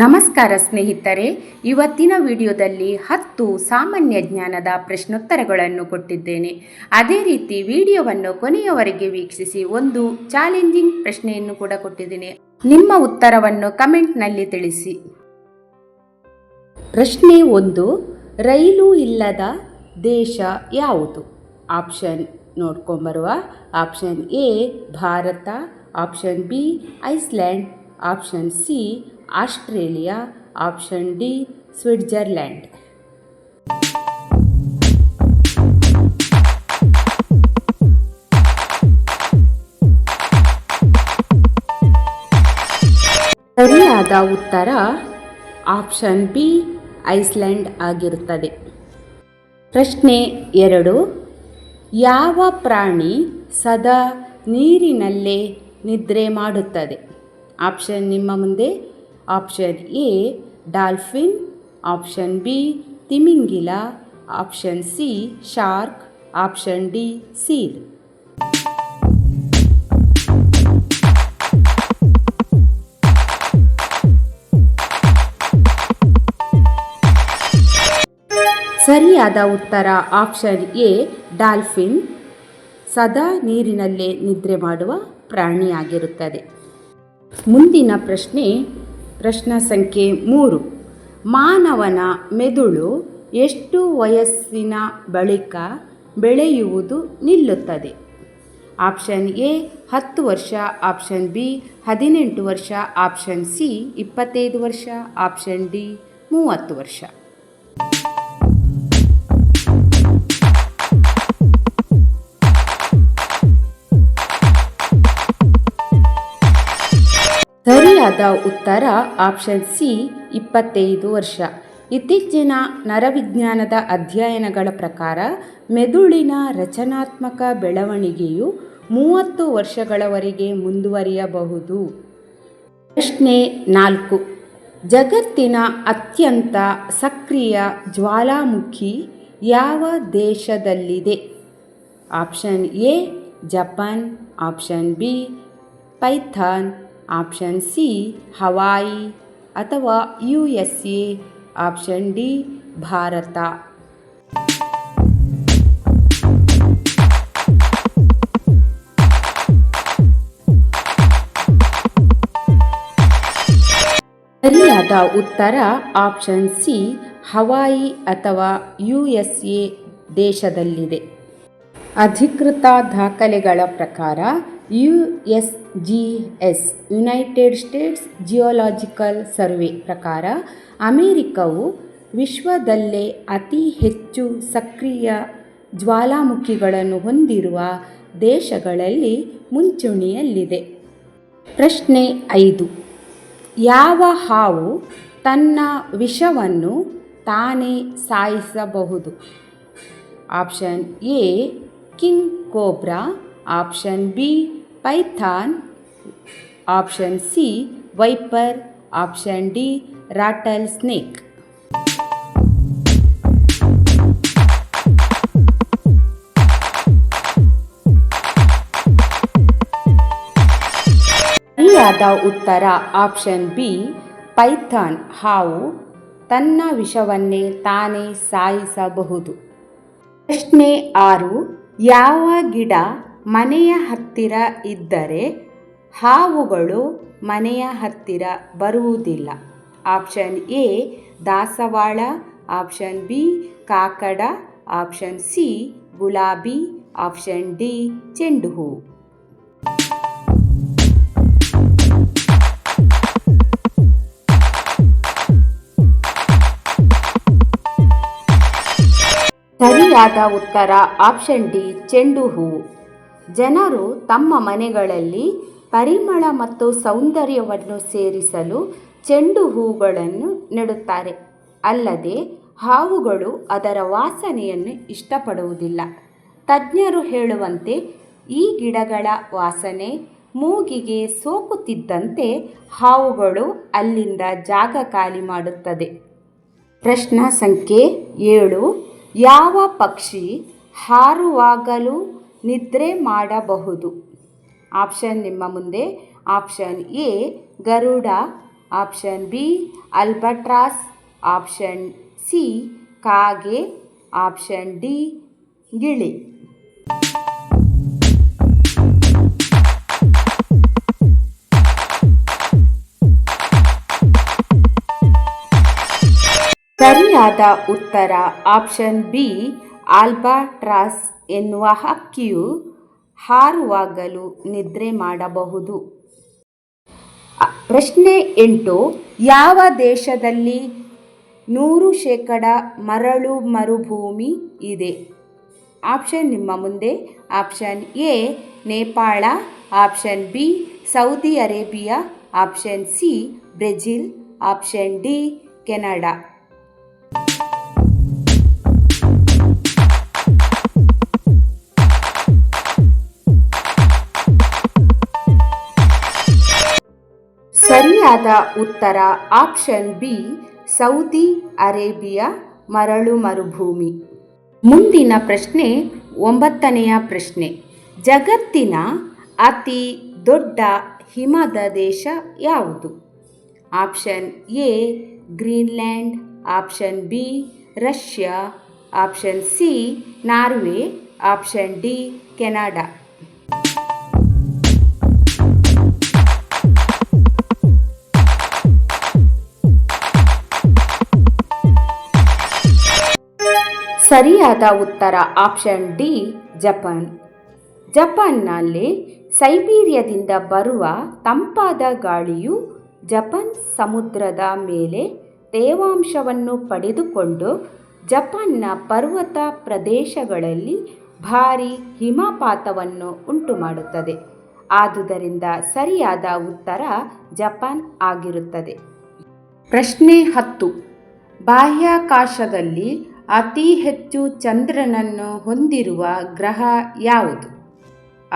ನಮಸ್ಕಾರ ಸ್ನೇಹಿತರೆ, ಇವತ್ತಿನ ವಿಡಿಯೋದಲ್ಲಿ 10 ಸಾಮಾನ್ಯ ಜ್ಞಾನದ ಪ್ರಶ್ನೋತ್ತರಗಳನ್ನು ಕೊಟ್ಟಿದ್ದೇನೆ. ಅದೇ ರೀತಿ ವಿಡಿಯೋವನ್ನು ಕೊನೆಯವರೆಗೆ ವೀಕ್ಷಿಸಿ. ಒಂದು ಚಾಲೆಂಜಿಂಗ್ ಪ್ರಶ್ನೆಯನ್ನು ಕೂಡ ಕೊಟ್ಟಿದ್ದೇನೆ. ನಿಮ್ಮ ಉತ್ತರವನ್ನು ಕಮೆಂಟ್ನಲ್ಲಿ ತಿಳಿಸಿ. ಪ್ರಶ್ನೆ 1. ರೈಲು ಇಲ್ಲದ ದೇಶ ಯಾವುದು? ಆಪ್ಷನ್ ನೋಡ್ಕೊಂಬರುವ. Option A Bharata, option B Iceland, option C Australia, option D Switzerland. ಸರಿಯಾದ ಉತ್ತರ ಆಪ್ಷನ್ ಬಿ ಐಸ್ಲ್ಯಾಂಡ್ ಆಗಿರುತ್ತದೆ. ಪ್ರಶ್ನೆ 2. ಯಾವ ಪ್ರಾಣಿ ಸದಾ ನೀರಿನಲ್ಲೇ ನಿದ್ರೆ ಮಾಡುತ್ತದೆ? ಆಪ್ಷನ್ ನಿಮ್ಮ ಮುಂದೆ. Option A dolphin, option B ತಿಮಿಂಗಿಲ, option C shark, option D seal. ಸರಿಯಾದ ಉತ್ತರ ಆಪ್ಷನ್ ಎ ಡಾಲ್ಫಿನ್ ಸದಾ ನೀರಿನಲ್ಲೇ ನಿದ್ರೆ ಮಾಡುವ ಪ್ರಾಣಿಯಾಗಿರುತ್ತದೆ. ಮುಂದಿನ ಪ್ರಶ್ನೆ ಸಂಖ್ಯೆ 3. ಮಾನವನ ಮೆದುಳು ಎಷ್ಟು ವಯಸ್ಸಿನ ಬಳಿಕ ಬೆಳೆಯುವುದು ನಿಲ್ಲುತ್ತದೆ? ಆಪ್ಷನ್ ಎ 10 ವರ್ಷ, ಆಪ್ಷನ್ ಬಿ 18 ವರ್ಷ, ಆಪ್ಷನ್ ಸಿ 25 ವರ್ಷ, ಆಪ್ಷನ್ ಡಿ 30 ವರ್ಷ. ಸರಿಯಾದ ಉತ್ತರ ಆಪ್ಷನ್ ಸಿ 25 ವರ್ಷ. ಇತ್ತೀಚಿನ ನರವಿಜ್ಞಾನದ ಅಧ್ಯಯನಗಳ ಪ್ರಕಾರ ಮೆದುಳಿನ ರಚನಾತ್ಮಕ ಬೆಳವಣಿಗೆಯು 30 ವರ್ಷಗಳವರೆಗೆ ಮುಂದುವರಿಯಬಹುದು. ಪ್ರಶ್ನೆ 4. ಜಗತ್ತಿನ ಅತ್ಯಂತ ಸಕ್ರಿಯ ಜ್ವಾಲಾಮುಖಿ ಯಾವ ದೇಶದಲ್ಲಿದೆ? Option A Japan, option B python, option C Hawaii ಅಥವಾ USA, ಆಪ್ಷನ್ ಡಿ ಭಾರತ. ಸರಿಯಾದ ಉತ್ತರ ಆಪ್ಷನ್ ಸಿ ಹವಾಯಿ ಅಥವಾ USA ದೇಶದಲ್ಲಿದೆ. ಅಧಿಕೃತ ದಾಖಲೆಗಳ ಪ್ರಕಾರ USGS United States geological survey ಪ್ರಕಾರ ಅಮೆರಿಕವು ವಿಶ್ವದಲ್ಲೇ ಅತಿ ಹೆಚ್ಚು ಸಕ್ರಿಯ ಜ್ವಾಲಾಮುಖಿಗಳನ್ನು ಹೊಂದಿರುವ ದೇಶಗಳಲ್ಲಿ ಮುಂಚೂಣಿಯಲ್ಲಿದೆ. ಪ್ರಶ್ನೆ 5. ಯಾವ ಹಾವು ತನ್ನ ವಿಷವನ್ನು ತಾನೇ ಸಾಯಿಸಬಹುದು? Option A king cobra, option B python, option C viper, option D rattlesnake. ಸರಿಯಾದ ಉತ್ತರ ಆಪ್ಷನ್ ಬಿ ಪೈಥಾನ್ ಹಾವು ತನ್ನ ವಿಷವನ್ನೇ ತಾನೇ ಸಾಯಿಸಬಹುದು. ಪ್ರಶ್ನೆ 6. ಯಾವ ಗಿಡ ಮನೆಯ ಹತ್ತಿರ ಇದ್ದರೆ ಹಾವುಗಳು ಮನೆಯ ಹತ್ತಿರ ಬರುವುದಿಲ್ಲ? ಆಪ್ಷನ್ ಎ ದಾಸವಾಳ, ಆಪ್ಷನ್ ಬಿ ಕಾಕಡ, ಆಪ್ಷನ್ ಸಿ ಗುಲಾಬಿ, ಆಪ್ಷನ್ ಡಿ ಚೆಂಡು ಹೂವು. ಸರಿಯಾದ ಉತ್ತರ ಆಪ್ಷನ್ ಡಿ ಚೆಂಡು ಹೂವು. ಜನರು ತಮ್ಮ ಮನೆಗಳಲ್ಲಿ ಪರಿಮಳ ಮತ್ತು ಸೌಂದರ್ಯವನ್ನು ಸೇರಿಸಲು ಚೆಂಡು ಹೂಗಳನ್ನು ನೆಡುತ್ತಾರೆ. ಅಲ್ಲದೆ ಹಾವುಗಳು ಅದರ ವಾಸನೆಯನ್ನು ಇಷ್ಟಪಡುವುದಿಲ್ಲ. ತಜ್ಞರು ಹೇಳುವಂತೆ ಈ ಗಿಡಗಳ ವಾಸನೆ ಮೂಗಿಗೆ ಸೋಕುತ್ತಿದ್ದಂತೆ ಹಾವುಗಳು ಅಲ್ಲಿಂದ ಜಾಗ ಖಾಲಿ ಮಾಡುತ್ತದೆ. ಪ್ರಶ್ನೆ ಸಂಖ್ಯೆ 7. ಯಾವ ಪಕ್ಷಿ ಹಾರುವಾಗಲೂ ನಿದ್ರೆ ಮಾಡಬಹುದು? ಆಪ್ಷನ್ ನಿಮ್ಮ ಮುಂದೆ. ಆಪ್ಷನ್ ಎ ಗರುಡ, option B albatross, option C ಕಾಗೆ, ಆಪ್ಷನ್ ಡಿ ಗಿಳಿ. ಸರಿಯಾದ ಉತ್ತರ ಆಪ್ಷನ್ ಬಿ ಆಲ್ಬಟ್ರಾಸ್ ಎನ್ನುವ ಹಕ್ಕಿಯು ಹಾರುವಾಗಲೂ ನಿದ್ರೆ ಮಾಡಬಹುದು. ಪ್ರಶ್ನೆ 8. ಯಾವ ದೇಶದಲ್ಲಿ 100% ಮರಳು ಮರುಭೂಮಿ ಇದೆ? ಆಪ್ಷನ್ ನಿಮ್ಮ ಮುಂದೆ. Option A Nepal, option B Saudi Arabia, option C Brazil, option D Canada. ಸರಿಯಾದ ಉತ್ತರ ಆಪ್ಷನ್ ಬಿ ಸೌದಿ ಅರೇಬಿಯಾ ಮರಳು ಮರುಭೂಮಿ. ಮುಂದಿನ ಪ್ರಶ್ನೆ 9ನೆಯ ಪ್ರಶ್ನೆ. ಜಗತ್ತಿನ ಅತಿ ದೊಡ್ಡ ಹಿಮದ ದೇಶ ಯಾವುದು? Option A Greenland, option B Russia, option C Norway, option D Canada. ಸರಿಯಾದ ಉತ್ತರ ಆಪ್ಷನ್ ಡಿ ಜಪಾನ್. ಜಪಾನ್ನಲ್ಲಿ ಸೈಬೀರಿಯಾದಿಂದ ಬರುವ ತಂಪಾದ ಗಾಳಿಯು ಜಪಾನ್ ಸಮುದ್ರದ ಮೇಲೆ ತೇವಾಂಶವನ್ನು ಪಡೆದುಕೊಂಡು ಜಪಾನ್ನ ಪರ್ವತ ಪ್ರದೇಶಗಳಲ್ಲಿ ಭಾರೀ ಹಿಮಪಾತವನ್ನು ಉಂಟುಮಾಡುತ್ತದೆ. ಆದುದರಿಂದ ಸರಿಯಾದ ಉತ್ತರ ಜಪಾನ್ ಆಗಿರುತ್ತದೆ. ಪ್ರಶ್ನೆ 10. ಬಾಹ್ಯಾಕಾಶದಲ್ಲಿ ಅತಿ ಹೆಚ್ಚು ಚಂದ್ರನನ್ನು ಹೊಂದಿರುವ ಗ್ರಹ ಯಾವುದು?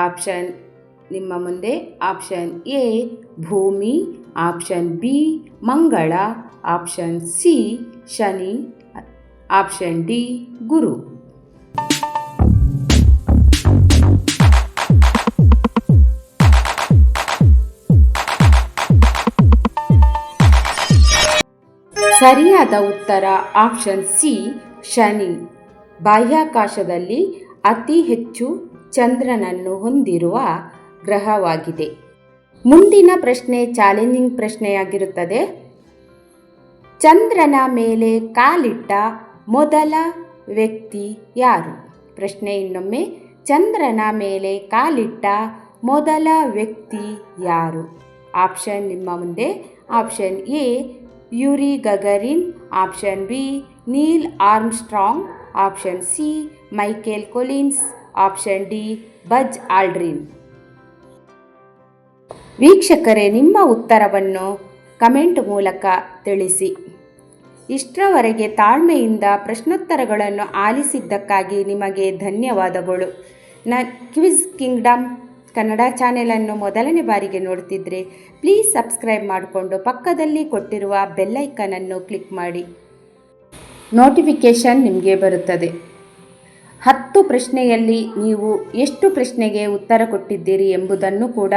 ಆಪ್ಷನ್ ನಿಮ್ಮ ಮುಂದೆ. ಆಪ್ಷನ್ ಎ ಭೂಮಿ, ಆಪ್ಷನ್ ಬಿ ಮಂಗಳ, ಆಪ್ಷನ್ ಸಿ ಶನಿ, ಆಪ್ಷನ್ ಡಿ ಗುರು. ಸರಿಯಾದ ಉತ್ತರ ಆಪ್ಷನ್ ಸಿ ಶನಿ ಬಾಹ್ಯಾಕಾಶದಲ್ಲಿ ಅತಿ ಹೆಚ್ಚು ಚಂದ್ರನನ್ನು ಹೊಂದಿರುವ ಗ್ರಹವಾಗಿದೆ. ಮುಂದಿನ ಪ್ರಶ್ನೆ ಚಾಲೆಂಜಿಂಗ್ ಪ್ರಶ್ನೆಯಾಗಿರುತ್ತದೆ. ಚಂದ್ರನ ಮೇಲೆ ಕಾಲಿಟ್ಟ ಮೊದಲ ವ್ಯಕ್ತಿ ಯಾರು? ಪ್ರಶ್ನೆ ಇನ್ನೊಮ್ಮೆ. ಚಂದ್ರನ ಮೇಲೆ ಕಾಲಿಟ್ಟ ಮೊದಲ ವ್ಯಕ್ತಿ ಯಾರು? ಆಪ್ಷನ್ ನಿಮ್ಮ ಮುಂದೆ. Option A Yuri Gagarin, option B Neil Armstrong, option C Michael Collins, option D Buzz Aldrin. ವೀಕ್ಷಕರೇ, ನಿಮ್ಮ ಉತ್ತರವನ್ನು ಕಮೆಂಟ್ ಮೂಲಕ ತಿಳಿಸಿ. ಇಷ್ಟರವರೆಗೆ ತಾಳ್ಮೆಯಿಂದ ಪ್ರಶ್ನೋತ್ತರಗಳನ್ನು ಆಲಿಸಿದ್ದಕ್ಕಾಗಿ ನಿಮಗೆ ಧನ್ಯವಾದಗಳು. ಕ್ವಿಜ್ ಕಿಂಗ್ಡಮ್ ಕನ್ನಡ ಚಾನೆಲನ್ನು ಮೊದಲನೇ ಬಾರಿಗೆ ನೋಡ್ತಿದ್ರೆ ಪ್ಲೀಸ್ ಸಬ್ಸ್ಕ್ರೈಬ್ ಮಾಡಿಕೊಂಡು ಪಕ್ಕದಲ್ಲಿ ಕೊಟ್ಟಿರುವ ಬೆಲ್ಲೈಕನನ್ನು ಕ್ಲಿಕ್ ಮಾಡಿ. ನೋಟಿಫಿಕೇಷನ್ ನಿಮಗೆ ಬರುತ್ತದೆ. 10 ಪ್ರಶ್ನೆಯಲ್ಲಿ ನೀವು ಎಷ್ಟು ಪ್ರಶ್ನೆಗೆ ಉತ್ತರ ಕೊಟ್ಟಿದ್ದೀರಿ ಎಂಬುದನ್ನು ಕೂಡ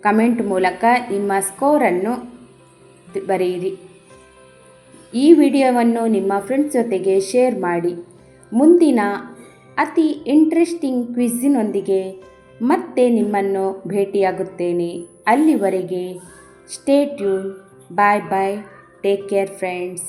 ಕಮೆಂಟ್ ಮೂಲಕ ನಿಮ್ಮ ಸ್ಕೋರನ್ನು ಬರೆಯಿರಿ. ಈ ವಿಡಿಯೋವನ್ನು ನಿಮ್ಮ ಫ್ರೆಂಡ್ಸ್ ಜೊತೆಗೆ ಶೇರ್ ಮಾಡಿ. ಮುಂದಿನ ಅತಿ ಇಂಟ್ರೆಸ್ಟಿಂಗ್ ಕ್ವಿಜ್ಜಿನೊಂದಿಗೆ ಮತ್ತೆ ನಿಮ್ಮನ್ನು ಭೇಟಿಯಾಗುತ್ತೇನೆ. ಅಲ್ಲಿವರೆಗೆ stay tune. Bye bye. Take care friends.